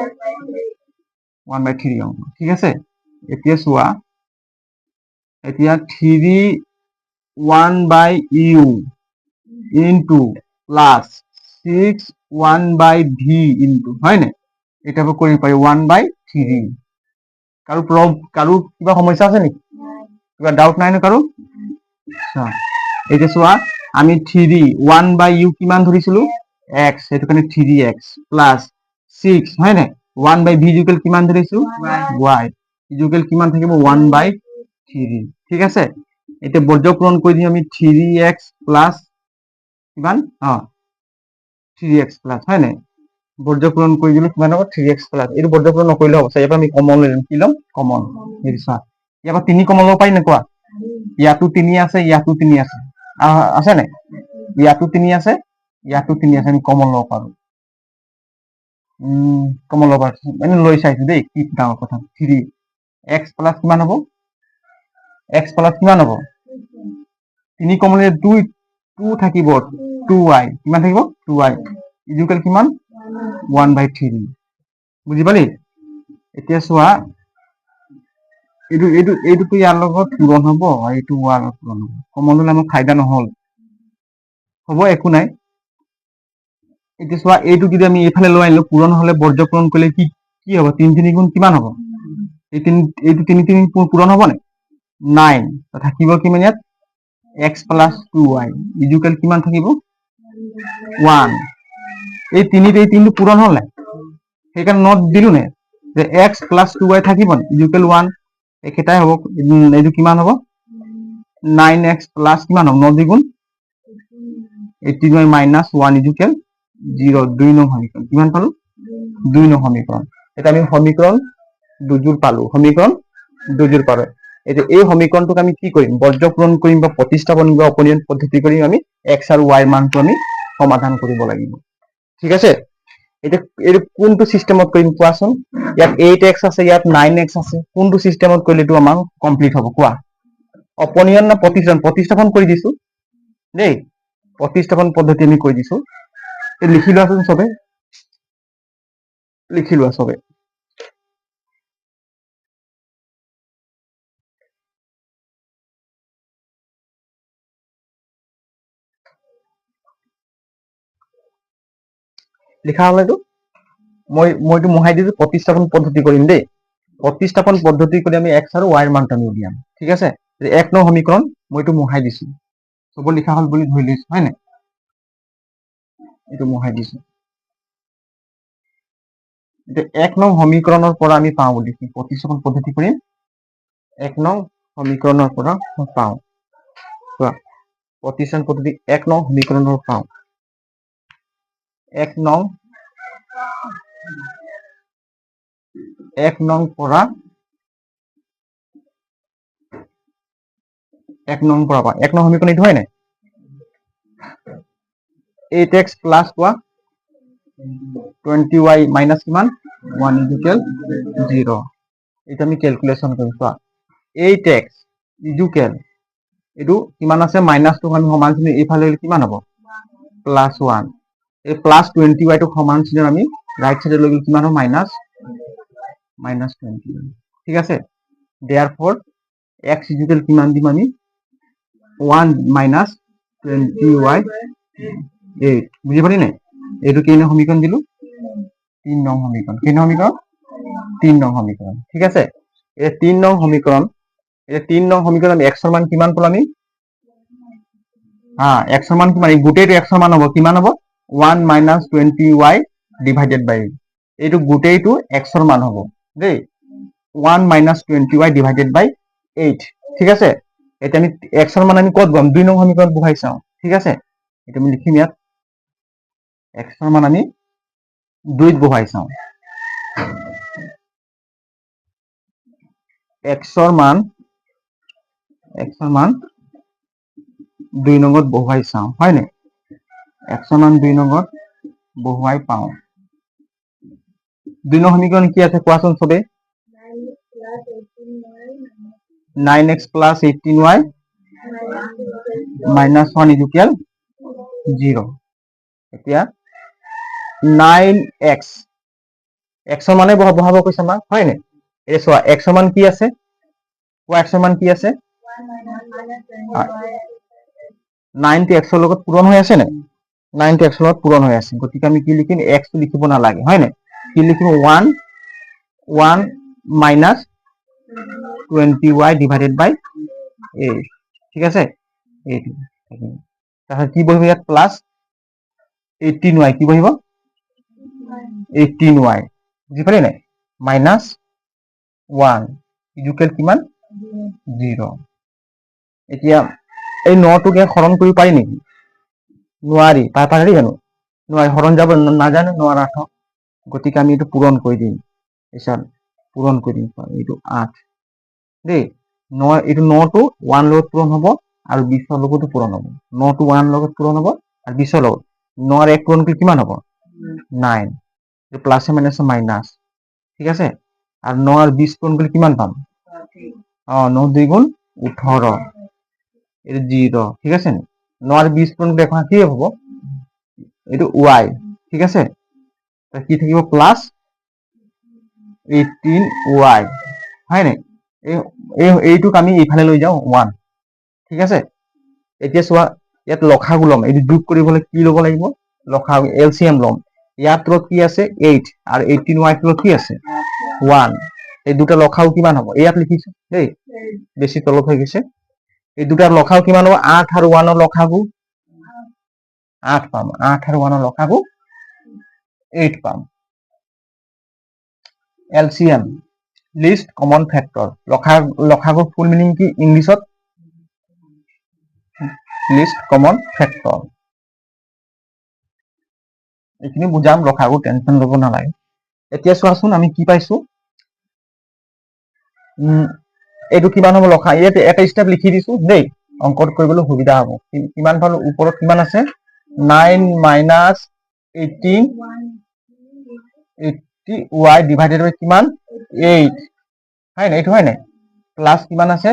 1/3 অংক ঠিক আছে এতিয়া চোৱা এতিয়া 3 1/u into plus 6 1/v into হয় না এটা কৰিব পাৰি 1/3 কারো কিবা সমস্যা আছে নেকি কিবা ডাউট নাই না কারো আচ্ছা এটা চোৱা আমি 3 1/u কিমান ধৰিছিলো x সেইটো কাৰণে 3x plus 6 হয় না 1/v ইকুয়াল কিমান ধৰিছো y ইকুয়াল কিমান থাকিব 1/3 ঠিক আছে এটা বৰ্গপূৰণ কৰি দিম আমি 3x plus কিমান 3x plus হয় না বৰ্গপূৰণ কৰি দিলে কিমান হ'ব 3x plus এইটো বৰ্গপূৰণ নকৰিলে হ'ব ইয়াৰ পৰা আমি কমন লৈ লম কি লম কমন নিশ্চয় ইয়াৰ পৰা 3 কমন ল'ব পাৰি না কোৱা ইয়াতো 3 আছে ইয়াতো 3 আছে আছে নাই ইয়াতো 3 আছে ইয়াতো 3 আছে আমি কমন ল'ব পাৰো কমন ল'ব পাৰো মানে লৈ চাইছো দেই কি ডাঙৰ কথা 3x plus কিমান হ'ব x plus কিমান হ'ব 3 কমন লৈ 2 থাকিব 2y কিমান থাকিব 2y ইকুয়াল কিমান 1/3 বুজি পালি এতিয়া চোৱা এইটো ইয়াৰ লগত পূৰণ হ'ব আৰু এইটো y লগত পূৰণ হ'ব কমন ল'লে আমাৰ ফাইদা নহল হ'ব একো নাই এতিয়া চোৱা এইটো যদি আমি এইফালে লৈ আনিলো পূৰণ হলে বৰ্গ পূৰণ কৰিলে কি কি হ'ব 3 3 গুণ কিমান হ'ব এইটো 3 3 পূৰণ হ'ব নে 9 থাকিব কিমান ইয়াত x plus 2y ইকুয়াল কিমান থাকিব 1 এই 3 পূৰণ হল নাই সেইকাৰণে নট দিলো নে যে x plus 2y থাকিব ইকুয়াল 1 একেটাই হ'ব এইটো কিমান হ'ব 9x plus কিমান হ'ব 9 দ্বিগুণ 18y minus 1 ইকুয়াল 0 2 নং সমীকৰণ কিমান পালো 2 নং সমীকৰণ এটা আমি সমীকৰণ দুজোৰ পালো সমীকৰণ দুজোৰ পালো এতিয়া এই সমীকৰণটোক আমি কি কৰিম বৰ্গ পূৰণ কৰিম বা প্ৰতিস্থাপন বা অপনীয়ন পদ্ধতি কৰি আমি x আৰু y মানটো আমি সমাধান কৰিব লাগিব ঠিক আছে এটা এৰ কোনটো সিস্টেমত কৰিম কোৱাচোন ইয়াত 8x আছে ইয়াত 9x আছে কোনটো সিস্টেমত কৰিলে তো আমাৰ কমপ্লিট হ'ব কোৱা অপনীয়ন না প্ৰতিস্থাপন কৰি দিছো দেই প্ৰতিস্থাপন পদ্ধতি আমি কৈ দিছো লিখি লোৱাচোন সবে লিখি লোৱা সবে লিখা হলেতো মইতো মোহাই দিছো প্ৰতিস্থাপন পদ্ধতি কৰিম দেই প্ৰতিস্থাপন পদ্ধতি কৰি আমি x আৰু y ৰ মানটো আমি উলিয়াম ঠিক আছে এক নং সমীকৰণ মইতো মোহাই দিছো সব লিখা হল বুলি ধৰি লৈছো হয় নাই এইটো মোহাই দিছো এক নং সমীকৰণৰ পৰা আমি পাওঁ বুলি প্ৰতিস্থাপন পদ্ধতি কৰিম এক নং সমীকৰণৰ পৰা পাওঁ প্ৰতিস্থাপন পদ্ধতি এক নং সমীকৰণৰ পাওঁ এক নং পৰা এক নং পৰা এক নং সমীকৰণ এইটো হয় নাই 8x plus কোৱা 20y minus কিমান 1 ইকুয়াল 0 এটা আমি ক্যালকুলেশন কৰিম চোৱা 8x ইকুয়াল এটো কিমান আছে মাইনাস টু আমি সমান চিন এইফালে কিমান হ'ব প্লাস 1 এই প্লাস 20y টো সমান চিন আমি রাইট সাইডে লৈ কিমান হ'ব মাইনাস 20 ঠিক আছে therefore x ইকুয়াল কিমান দিম আমি 1 minus 20y 8 বুঝি পালি নাই এইটো কি নং সমীকৰণ দিলো 3 নং সমীকৰণ কি নং সমীকৰণ 3 নং সমীকৰণ ঠিক আছে এই 3 নং সমীকৰণ আমি x ৰ মান কিমান পাম আমি x ৰ মান কিমান গোটেইটো x ৰ মান হ'ব কিমান হ'ব 1 minus 20y divided by এইটো গোটেইটো x ৰ মান হ'ব দেই 1 minus 20y divided by 8 ঠিক আছে এটা আমি x ৰ মান আমি কত পাম 2 নং সমীকৰণ বহাই চাও ঠিক আছে এটা আমি লিখিম ইয়াত x ৰ মান আমি 2 ত বহাই চাও x ৰ মান 2 নংত বহাই চাও হয় নে x ৰ মান 2 নংত বহাই পাও 2 নং সমীকৰণ কি আছে কোৱাচোন সবে 9x plus 18y minus 1 equal 0. এতিয়া 9x x মানে বহাব কৈছে আমাক হয় নে এই চোৱা x মান কি আছে x মান কি আছে 9 টো x ৰ লগত পূৰণ হৈ আছে নে 9 টো x ৰ লগত পূৰণ হৈ আছে গতিকে আমি কি লিখিম x টো লিখিব নালাগে হয় নে কি লিখিম 1 minus 20y divided by 8 ঠিক আছে 8 তাহলে কি বহিব ইয়াত প্লাস 18y কি বহিব 18y বুঝি পালি নাই মাইনাস 1 ইকুয়াল কিমান 0 এতিয়া এই 9 টোকে হৰণ কৰিব পাৰি নেকি নোৱাৰি পাৰি জানো নোৱাৰি হৰণ যাব নাজানো নোৱাৰা গতিকে আমি এটো পূৰণ কৰি দিম এছান পূৰণ কৰি দিম এইটো 8 দেই 9 এইটো 9 টো 1 লগত পূৰণ হ'ব আৰু 20 ৰ লগতো পূৰণ হ'ব 9 টো 1 লগত পূৰণ হ'ব আৰু 20 ৰ লগত 9 ৰ 1 পূৰণ কৰি কিমান হ'ব 9 এই প্লাসে মাইনাসে মাইনাস ঠিক আছে আৰু 9 আৰু 20 পূৰণ কৰি কিমান পাম 9 2 গুণ 18 এটা 0 ঠিক আছে 9 আর 20 পূরণ দেখো কি হবো এটা y ঠিক আছে তা কি থাকিব প্লাস 18y হয় নাই এইটুক আমি এইফালে লৈ যাও 1 ঠিক আছে এতিয়া সোয়া ইয়াত লখাগু লম এই যোগ কৰিবলৈ কি লব লাগিব লখাগু এলসিএম লম ইয়াত তলত কি আছে 8 আর 18y তলত কি আছে 1 এই দুটা লখাগু কিমান হ'ব ইয়াত লিখিছো দেই বেশি তলত হৈ গৈছে এই দুটাৰ লখাগু কিমান হ'ব 8 আৰু 1 ৰ লখাগু 8 পাম 8 আৰু 1 ৰ লখাগু 8 পাম এলসিএম লিস্ট কমন ফ্যাক্টর লখাগু ফুল মিনিং কি ইংলিশত লিস্ট কমন ফ্যাক্টর এইখিনি বুজাম লখাগু টেনশন লব নালাগে এতিয়া চোৱাচোন আমি কি পাইছো এইটো কিমান হ'ব লখা ইয়াতে এটা স্টেপ লিখি দিছো দেই অঙ্কত কৰিবলৈ সুবিধা হ'ব কিমান পালো ওপৰত কিমান আছে 9 minus 18 y divided by কিমান 8 হয় না এইটো হয় না প্লাস কিমান আছে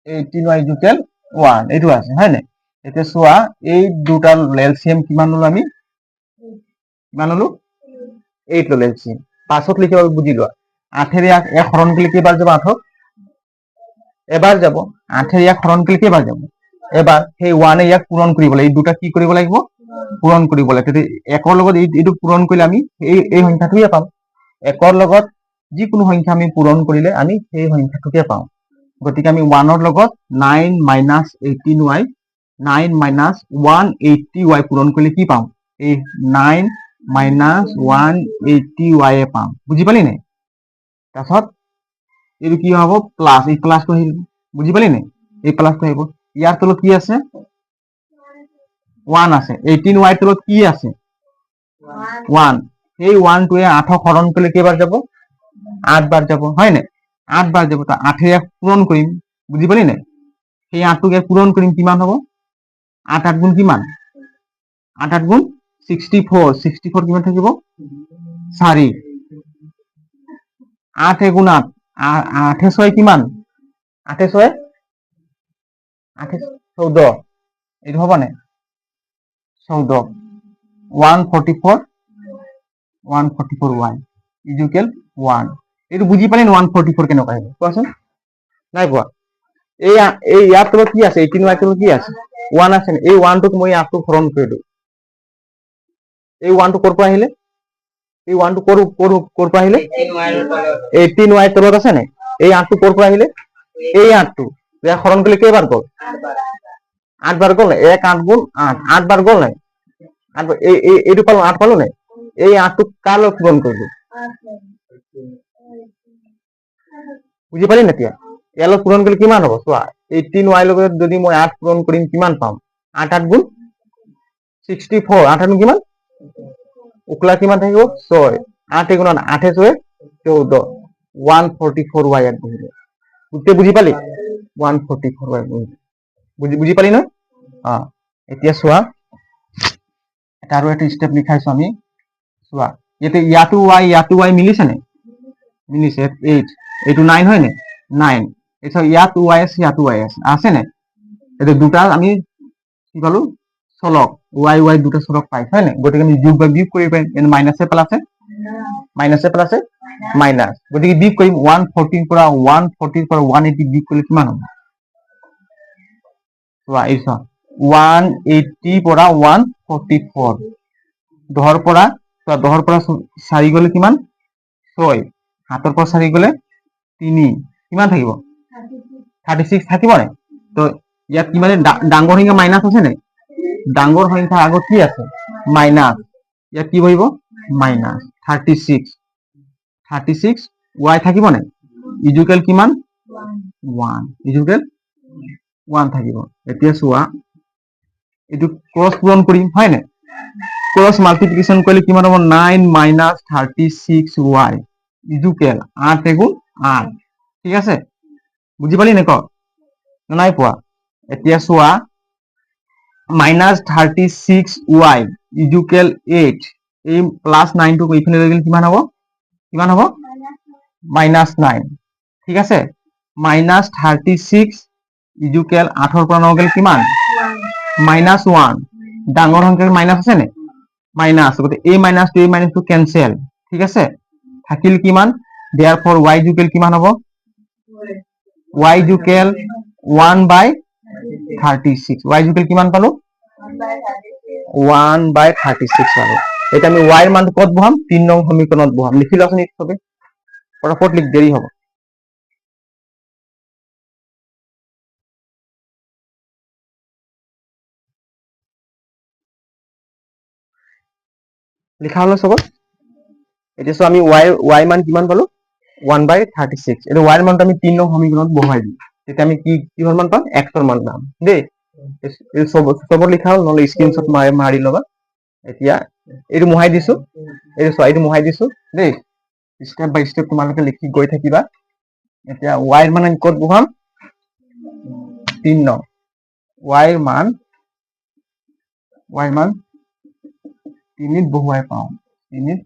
18y equal 1 এইটো আছে হয় না এতিয়া চোৱা এই দুটা এলসিএম কিমান ললো আমি কিমান ললো 8 ললো এলসিএম পাছত লিখিব বুজি লোৱা 8 এর 1 হরণ করলে কেবার যাব 8 এবার যাব 8 এর 1 হরণ করলে কেবার যাব এবার সেই 1 এ 1 পূরণ কৰিব লাগিব এই দুটা কি কৰিব লাগিব পূৰণ কৰিব লাগিব তেতিয়া 1 ৰ লগত এইটো পূৰণ কৰিলে আমি এই সংখ্যাটোৱে পাম 1 ৰ লগত যিকোনো সংখ্যা আমি পূৰণ কৰিলে আমি সেই সংখ্যাটোকে পাম গতিকে আমি 1 ৰ লগত 9 minus 18y 9 minus 180y পূৰণ কৰিলে কি পাম এই 9 minus 180y এ পাম বুজি পালি নাই তাছত এইটো কি হ'ব প্লাস এই প্লাসটো আহিল বুজি পালি নাই এই প্লাসটো আহিব ইয়াৰ তলত কি আছে 1 আছে 18y তলত কি আছে 1 এই 1 টোৱে 8 হৰণ কৰিলে কেবাৰ যাব 8 বাৰ যাব হয় নাই 8 বাৰ যাব তা 8 এ পূৰণ কৰিম বুজি পালি নাই সেই 8 টোকে পূৰণ কৰিম কিমান হ'ব 8 8 গুণ কিমান 8 8 গুণ 64 64 কিমান থাকিব 4 8 গুণ 8 8 6 কিমান 8 6 8 14 এইটো হ'ব না 14 144 144y ইকুয়াল 1 এইটো বুজি পালি 144 কেনেকুৱা আহিব কোৱাচোন নাই পোৱা এই ইয়াত তলত কি আছে 18y তলত কি আছে 1 আছে এই 1 টোক মই 8 টো হৰণ কৰি দিও এই 1 টো কৰ পৰা আহিলে এই 1 টো কৰ পৰা আহিলে 18y তলত আছে নাই এই 8 টো কৰ পৰা আহিলে এই 8 টো ইয়া হৰণ কৰিলে কেইবাৰ গ'ল 8 বাৰ গ'ল 1 8 গুণ 8 8 বাৰ গ'ল নাই 8 এইটো পালো 8 পালো নাই এই 8 টো কাৰ লগত পূৰণ কৰিলো বুজি পালি না এতিয়া ইয়াৰ লগত পূৰণ কৰিলে কিমান হ'ব চোৱা 18y লগত যদি মই 8 পূৰণ কৰিম কিমান পাম 8 8 গুণ 64 8 গুণ কিমান উকলা কিমান থাকিব 6 8 গুণ 8 6 14 144y ইয়াত বহিব গোটেই বুজি পালি 144y বুজি পালি ন এতিয়া চোৱা এটা আৰু এটা স্টেপ লিখাইছো আমি চোৱা ইয়াতে ইয়াতো y মিলিছে নে মিনিছে 8 এইটো 9 হয় নে 9 এটা ইয়াত y আছে ইয়াত y আছে নে এটা দুটা আমি কি পালো চলক y দুটা চলক পাই হয় নে গতিকে আমি যোগ বা বিয়োগ কৰিব পাৰিম এন মাইনাসে প্লাসে মাইনাস গতিকে বিয়োগ কৰিম 114 পৰা 140 পৰা 180 বিয়োগ কৰিলে কিমান হ'ব চোৱা এই চোৱা 180 পৰা 144 10 পৰা 4 গলে কিমান 6 7 পৰা 4 গলে 3 কিমান থাকিব 36 থাকিব নে তো ইয়াত কি মানে ডাঙৰ সংখ্যা মাইনাস আছে নে ডাঙৰ সংখ্যা আগত কি আছে মাইনাস ইয়াত কি বহিব মাইনাস 36 y থাকিব নে ইজুকেল কিমান 1 ইজুকেল 1 থাকিব এতিয়া চোৱা এটো ক্ৰস পূৰণ কৰিম হয় নে ক্ৰস মাল্টিপ্লিকেশন কৰিলে কিমান হ'ব 9 - 36y ইজুকেল 8 এগুণ 8 ঠিক আছে বুজি পালি নে ক নাই পোৱা এতিয়া চোৱা -36y ইজুকেল 8 এই প্লাস 9 টু এইফালে লৈ গ'লে কিমান হ'ব -9 ঠিক আছে -36 ইজুকেল 8 ৰ পৰা নগ'লে কিমান -1 ডাঙৰ সংখ্যাৰ মাইনাস আছে নে মাইনাস গতে এই মাইনাসটো ক্যান্সেল ঠিক আছে থাকিল কিমান therefore y ইজুকেল কিমান হ'ব y ইজুকেল 1/36 y ইজুকেল কিমান পালো 1/36 পালো এটা আমি y এর মান কত বহাম 3 নং সমীকৰণত বহাম লিখি লওকচোন এই সবে ফটাফট লিখ দেৰি হ'ব লিখা হলো সব এতিয়া আমি y মান কিমান পালো 1/36 এটা y এর মানটো আমি 3 নং সমীকৰণত বহাই দিম তেতিয়া আমি কিহৰ মান পাম x এৰ মান পাম দেই এই সব লিখা হল নহলে স্ক্ৰিনশট মাৰি লবা এতিয়া এইটো মোহাই দিছো এইটো মোহাই দিছো দেই স্টেপ বাই স্টেপ তোমালোকে লিখি গৈ থাকিবা এতিয়া y এর মান আমি কত বহাম 3 নং y এর মান 3 বহুৱাই পাওঁ 3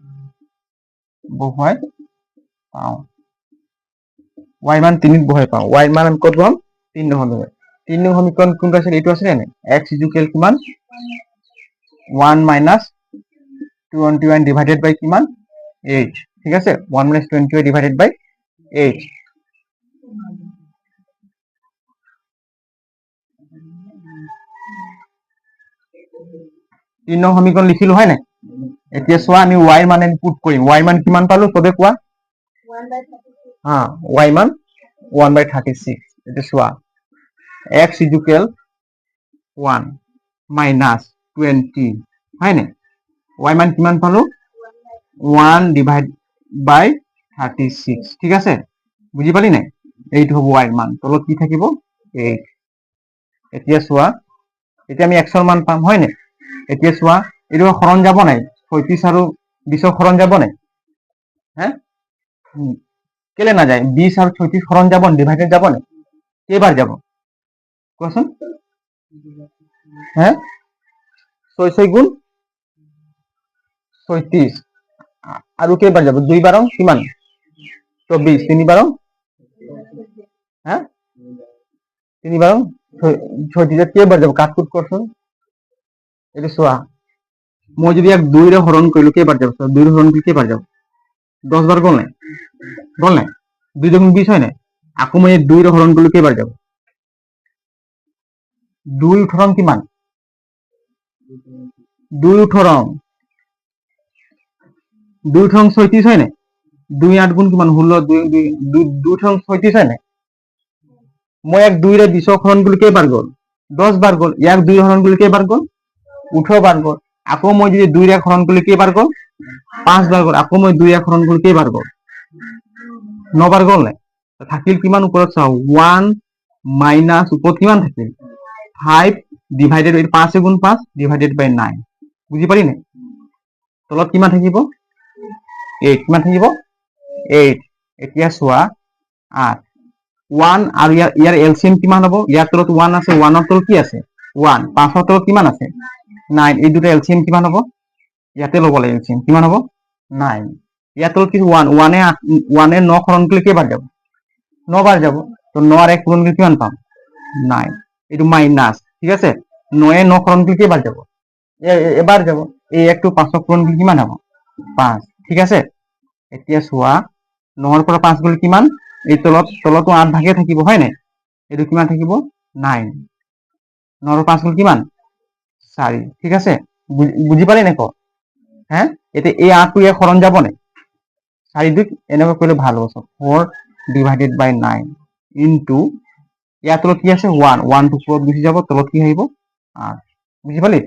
বহুৱাই পাওঁ y মান 3 বহুৱাই পাওঁ y মান আমি কত বহাম 3 নং 3 নং সমীকৰণ কোনটো আছিল এইটো আছিল নে x ইকুয়াল কিমান 1 - 21 ডিভাইডেড বাই কিমান 8 ঠিক আছে 1 - 21 ডিভাইডেড বাই 8 3 নং সমীকৰণ লিখিলো হয় নাই এতিয়া চোৱা আমি y মান ইনপুট কৰিম y মান কিমান পালো তবে কোৱা 1/36 y মান 1/36 এটা চোৱা x ইকুয়াল 1 minus 20 হয় নাই y মান কিমান পালো 1 ডিভাইড বাই 36 ঠিক আছে বুজি পালি নাই এইটো হ'ব y মান তলত কি থাকিব 8 এতিয়া চোৱা এতিয়া আমি x ৰ মান পাম হয় নাই এতিয়া চোৱা এইটো হৰণ যাব নাই 36 আৰু 20 হৰণ যাব নাই হ্যাঁ কেলে না যায় 20 আৰু 36 হৰণ যাব ডিভাইডেড যাব নাই কেইবাৰ যাব কোৱাচোন হ্যাঁ 6 গুণ 36 আৰু কেইবাৰ যাব 2 বাৰং কিমান 24 3 বাৰং হ্যাঁ 3 বাৰং 36 কেইবাৰ যাব কাট কুট কৰচোন এইটো চোৱা মই যদি এক 2 ৰে হৰণ কৰিলো কেইবাৰ যাব 2 ৰে হৰণ কৰিলে কেইবাৰ যাব 10 বাৰ গল নাই 2 দুগুণ 20 হয় নাই আকৌ মই 2 ৰে হৰণ কৰিলে কেইবাৰ যাব 2 18 কিমান 2 18 36 হয় নাই 2 8 গুণ কিমান 16 2 36 হয় নাই মই এক 2 রে 20 হরণ করলে কেইবার গল 10 বার গল এক 2 হরণ করলে কেইবার গল 18 বার গল আকৌ মই যদি 2 রে হরণ করলে কেইবার গল 5 বার গল আকৌ মই 2 রে হরণ করলে কেইবার গল 9 বার গল নাই থাকিল কিমান ওপৰত চাও 1 মাইনাস ওপৰত কিমান থাকিল 5 ডিভাইডেড বাই 5 গুণ 5 ডিভাইডেড বাই 9 বুজি পালি নাই তলত কিমান থাকিব 8 কিমান থাকিব 8 এতিয়া চোৱা 8 1 আৰু ইয়াৰ এলসিএম কিমান হ'ব ইয়াৰ তলত 1 আছে 1 ৰ তলত কি আছে 1 5 ৰ তলত কিমান আছে 9 এই দুটা এলসিএম কিমান হ'ব ইয়াতে ল'ব লাগে এলসিএম কিমান হ'ব 9 ইয়াৰ তলত কি 1 1 9 হৰণ কৰিলে কেইবাৰ যাব 9 বাৰ যাব তো 9 আর 1 পূরণ করলে কিমান পাম 9 এটু মাইনাস ঠিক আছে 9 9 হরণ করলে কেইবাৰ যাব এবাৰ যাব এই 1 টো 5 পূৰণ কৰলে কিমান হ'ব 5 ঠিক আছে এতিয়া চোৱা 9 পৰা 5 গ'লে কিমান এই তলতো 8 ভাগে থাকিব হয় নাই এটু কিমান থাকিব 9 9 5 গ'লে কিমান 4 ঠিক আছে বুজি পালি নে ক হ্যাঁ এতে এই 8 টো 1 হৰণ যাব নে 4 দুই এনেকৈ কৰিলে ভাল হ'ব 4 ডিভাইডেড বাই 9 ইনটু ইয়াৰ তলত কি আছে 1 1 টো ওপৰত গুচি যাব তলত কি আহিব 8 বুজি পালি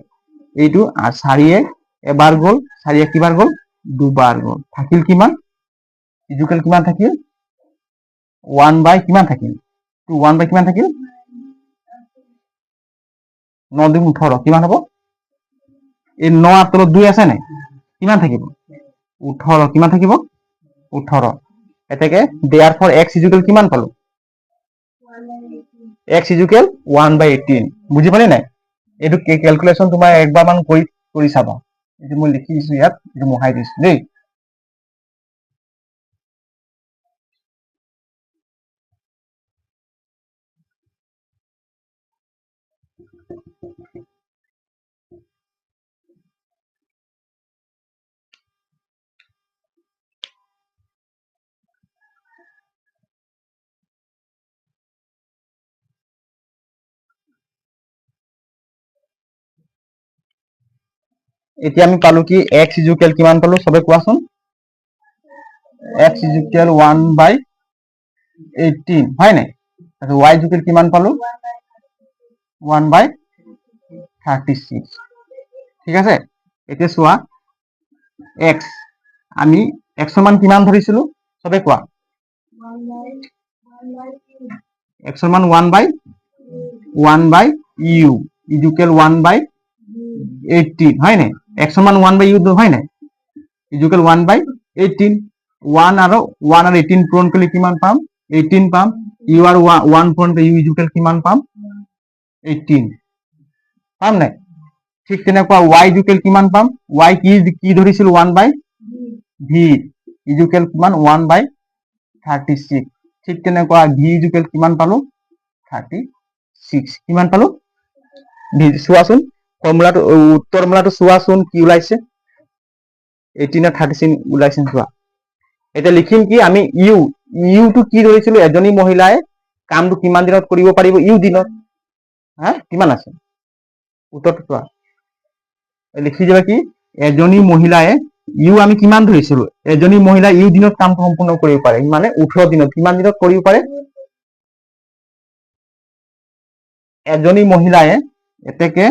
এইটো আৰ 4 এবাৰ গ'ল 4 কিবাৰ গ'ল দুবাৰ গ'ল থাকিল কিমান ইকুয়াল কিমান থাকিল 1 বাই কিমান থাকিল 1 বাই কিমান থাকিল 9 2 18 কিমান হ'ব এই 9 আর তলত 2 আছে নাই কিমান থাকিব 18 কিমান থাকিব 18 এতেকে দেয়ার ফর x ইকুয়াল কিমান পালো x ইকুয়াল 1 বাই 18 বুঝি পালি নাই এটু ক্যালকুলেশন তোমার একবার মান কৰি চাবা এটু মই লিখি দিছো ইয়াত এটু মহাই দিছো দেই এতিয়া আমি পালো কি x ইকুয়াল কিমান পালো সবে কোৱাচোন x ইকুয়াল 1 বাই 18 হয় নাই আৰু y ইকুয়াল কিমান পালো 1 বাই 36 ঠিক আছে এতিয়া চোৱা x আমি x মান কিমান ধৰিছিলো সবে কোৱা x মান 1 বাই u ইকুয়াল 1 বাই 18 হয় নাই x মান 1 বাই u হয় নাই ইকুয়াল 1 বাই 18 1 আৰু 18 পূৰণ কৰিলে কিমান পাম 18 পাম u আৰু 1 পূৰণ কৰিলে u ইকুয়াল কিমান পাম 18 পাম নাই ঠিক তেনেকুৱা y ইকুয়াল কিমান পাম y কি ধৰিছিল 1 বাই v ইকুয়াল কিমান 1 বাই 36 ঠিক তেনেকুৱা v ইকুয়াল কিমান পালো 36 কিমান পালো চোৱাচোন ফৰ্মুলাটো উত্তৰ মালাটো চোৱাচোন কি ওলাইছে 18 আৰ 36 ওলাইছে চোৱা এটা লিখিম কি আমি ইউ টো কি ধৰিছিলো এজনী মহিলাই কামটো কিমান দিনত কৰিব পাৰিব ইউ দিনত হ্যাঁ কিমান আছে উত্তৰটো চোৱা লিখি যাবা কি এজনী মহিলাই ইউ আমি কিমান ধৰিছিলো এজনী মহিলাই ইউ দিনত কামটো সম্পূৰ্ণ কৰিব পাৰে মানে 18 দিনত কিমান দিনত কৰিব পাৰে এজনী মহিলাই এতেকে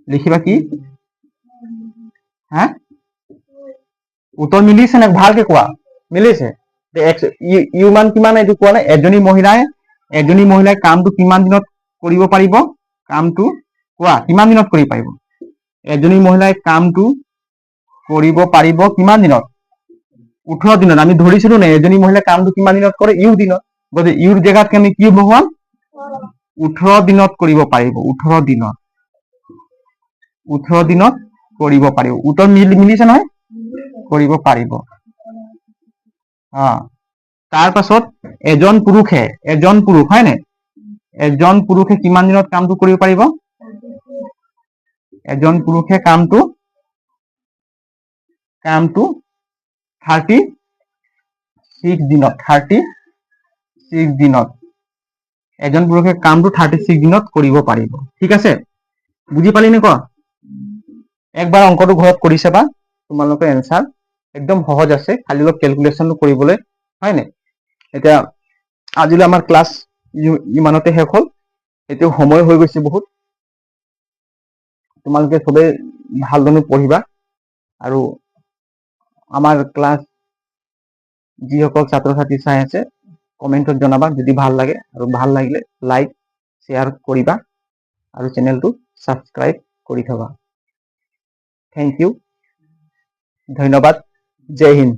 লিখিবা কি হ্যাঁ উত্তৰ মিলিছে না ভালকে কোৱা মিলিছে ইউ মান কিমান এইটো কোৱা নাই এজনী মহিলাই কামটো কিমান দিনত কৰিব পাৰিব কামটো কোৱা কিমান দিনত কৰিব পাৰিব এজনী মহিলাই কামটো কৰিব পাৰিব কিমান দিনত 18 দিনত আমি ধৰিছিলো না এজনী মহিলাই কামটো কিমান দিনত কৰে ইউ দিনত গতিকে ইউৰ জায়গাত আমি কি বহুৱাম 18 দিনত কৰিব পাৰিব 18 দিনত কৰিব পাৰিব উত্তৰ মিলিছে নহয় কৰিব পাৰিব তাৰ পাছত এজন পুৰুষ হয় নাই এজন পুৰুষে কিমান দিনত কামটো কৰিব পাৰিব এজন পুৰুষে কামটো 36 দিনত এজন পুৰুষে কামটো 36 দিনত কৰিব পাৰিব ঠিক আছে বুজি পালি নে ক একবাৰ অঙ্কটো ঘৰত কৰি চাবা তোমালোকৰ এনসাৰ একদম সহজ আছে খালি অলপ ক্যালকুলেশন কৰিবলৈ হয় নাই এতিয়া আজিলৈ আমাৰ ক্লাস ইমানতে শেষ হল এতিয়া সময় হৈ গৈছে বহুত তোমালোকে সবে ভালদৰে পঢ়িবা আৰু আমাৰ ক্লাস যিসকল ছাত্ৰ ছাত্ৰী চাই আছে কমেন্টত জনাবা যদি ভাল লাগে আৰু ভাল লাগিলে লাইক শেয়াৰ কৰিবা আৰু চেনেলটো সাবস্ক্ৰাইব কৰি থবা থ্যাংক ইউ ধন্যবাদ জয় হিন্দ